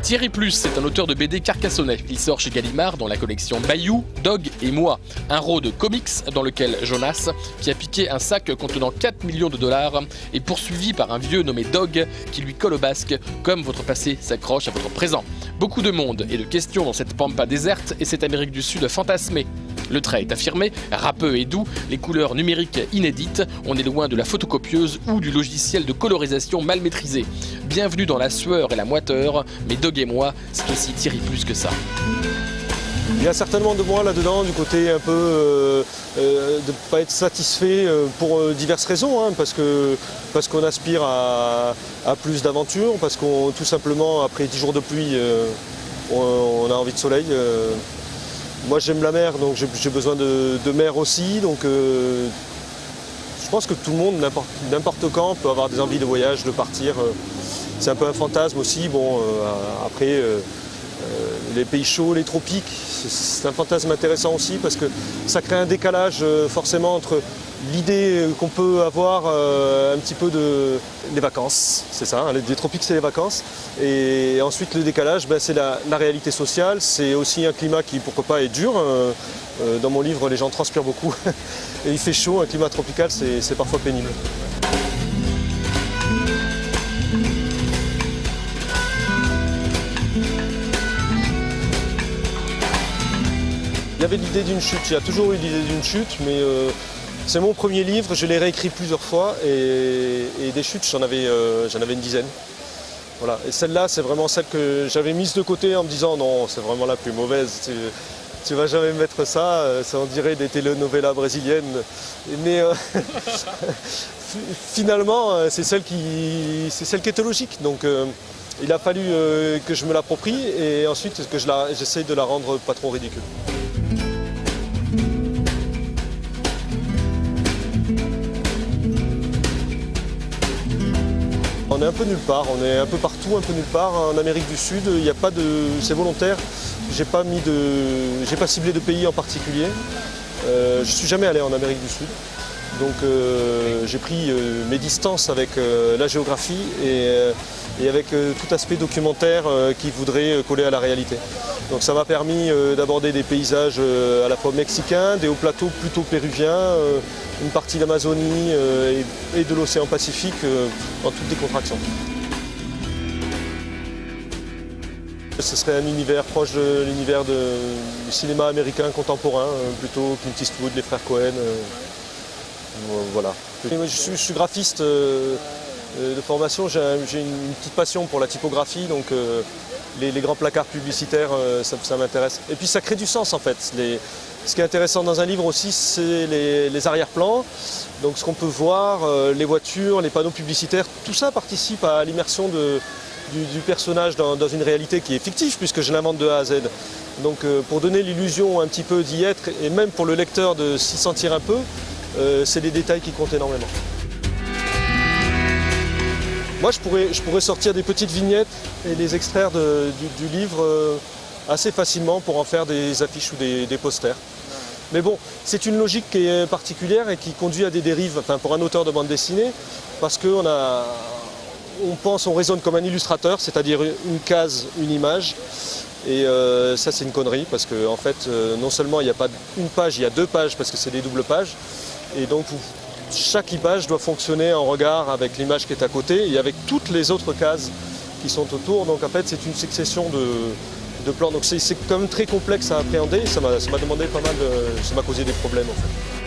Thierry Plus est un auteur de BD carcassonnais. Il sort chez Gallimard dans la collection Bayou, Dog et moi, un road comics dans lequel Jonas, qui a piqué un sac contenant 4 millions de dollars, est poursuivi par un vieux nommé Dog qui lui colle au basque, comme votre passé s'accroche à votre présent. Beaucoup de monde et de questions dans cette pampa déserte et cette Amérique du Sud fantasmée. Le trait est affirmé, râpeux et doux, les couleurs numériques inédites, on est loin de la photocopieuse ou du logiciel de colorisation mal maîtrisé. Bienvenue dans la sueur et la moiteur, mais Dog et moi, c'est aussi Thierry Plus que ça. Il y a certainement de moi là-dedans, du côté un peu de ne pas être satisfait pour diverses raisons, hein, parce qu'on aspire à plus d'aventures, parce qu'on tout simplement, après 10 jours de pluie, on a envie de soleil. Moi j'aime la mer, donc j'ai besoin de mer aussi, donc je pense que tout le monde, n'importe quand, peut avoir des envies de voyage, de partir. C'est un peu un fantasme aussi. Bon, après, les pays chauds, les tropiques, c'est un fantasme intéressant aussi parce que ça crée un décalage forcément entre l'idée qu'on peut avoir un petit peu des vacances, c'est ça, hein, les tropiques c'est les vacances, et ensuite le décalage, c'est la réalité sociale, c'est aussi un climat qui pourquoi pas est dur. Dans mon livre les gens transpirent beaucoup et il fait chaud, un climat tropical c'est parfois pénible. Il y avait l'idée d'une chute, il y a toujours eu l'idée d'une chute, mais c'est mon premier livre, je l'ai réécrit plusieurs fois et des chutes j'en avais une dizaine. Voilà. Et celle-là c'est vraiment celle que j'avais mise de côté en me disant non, c'est vraiment la plus mauvaise, tu vas jamais mettre ça, ça on dirait des telenovelas brésiliennes. Mais finalement c'est celle qui était logique. Donc il a fallu que je me l'approprie et ensuite que j'essaye de la rendre pas trop ridicule. On est un peu nulle part, on est un peu partout, un peu nulle part. En Amérique du Sud, il n'y a pas de. C'est volontaire. J'ai pas ciblé de pays en particulier. Je ne suis jamais allé en Amérique du Sud. Donc j'ai pris mes distances avec la géographie et avec tout aspect documentaire qui voudrait coller à la réalité. Donc ça m'a permis d'aborder des paysages à la fois mexicains, des hauts plateaux plutôt péruviens, une partie de l'Amazonie et de l'océan Pacifique en toute décontraction. Ce serait un univers proche de l'univers du cinéma américain contemporain, plutôt Clint Eastwood, les frères Cohen. Voilà. Je suis graphiste de formation, j'ai une petite passion pour la typographie, donc les grands placards publicitaires, ça m'intéresse. Et puis ça crée du sens en fait. Ce qui est intéressant dans un livre aussi, c'est les arrière-plans. Donc ce qu'on peut voir, les voitures, les panneaux publicitaires, tout ça participe à l'immersion du personnage dans une réalité qui est fictive puisque je l'invente de A à Z. Donc pour donner l'illusion un petit peu d'y être et même pour le lecteur de s'y sentir un peu, c'est des détails qui comptent énormément. Moi je pourrais sortir des petites vignettes et les extraire du livre assez facilement pour en faire des affiches ou des posters. Mais bon, c'est une logique qui est particulière et qui conduit à des dérives, enfin pour un auteur de bande dessinée, parce qu'on on raisonne comme un illustrateur, c'est-à-dire une case, une image. Et ça c'est une connerie parce qu'en en fait non seulement il n'y a pas une page, il y a deux pages parce que c'est des doubles pages. Et donc chaque image doit fonctionner en regard avec l'image qui est à côté et avec toutes les autres cases qui sont autour. Donc en fait c'est une succession de plans. Donc c'est quand même très complexe à appréhender et ça m'a demandé pas mal ça m'a causé des problèmes en fait.